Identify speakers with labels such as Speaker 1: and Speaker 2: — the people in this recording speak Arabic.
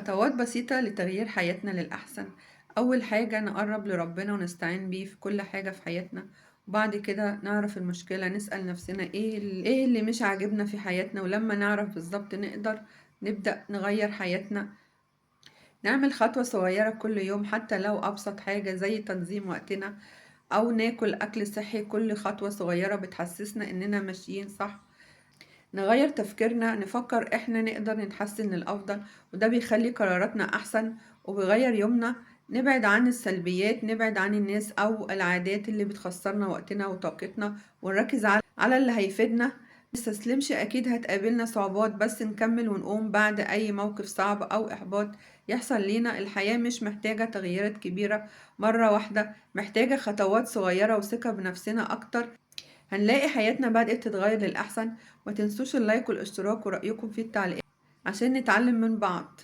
Speaker 1: خطوات بسيطة لتغيير حياتنا للأحسن. أول حاجة نقرب لربنا ونستعين بيه في كل حاجة في حياتنا، وبعد كده نعرف المشكلة، نسأل نفسنا إيه اللي مش عاجبنا في حياتنا، ولما نعرف بالظبط نقدر نبدأ نغير حياتنا. نعمل خطوة صغيرة كل يوم حتى لو أبسط حاجة زي تنظيم وقتنا أو ناكل أكل صحي. كل خطوة صغيرة بتحسسنا إننا ماشيين صح. نغير تفكيرنا، نفكر إحنا نقدر نتحسن للأفضل، وده بيخلي قراراتنا أحسن وبيغير يومنا. نبعد عن السلبيات، نبعد عن الناس أو العادات اللي بتخسرنا وقتنا وطاقتنا، ونركز على اللي هيفيدنا. متستسلمش، أكيد هتقابلنا صعوبات، بس نكمل ونقوم بعد أي موقف صعب أو إحباط يحصل لينا. الحياة مش محتاجة تغييرات كبيرة مرة واحدة، محتاجة خطوات صغيرة وثقة بنفسنا أكتر. هنلاقي حياتنا بدأت تتغير للأحسن. ما تنسوش اللايك والاشتراك ورأيكم في التعليقات عشان نتعلم من بعض.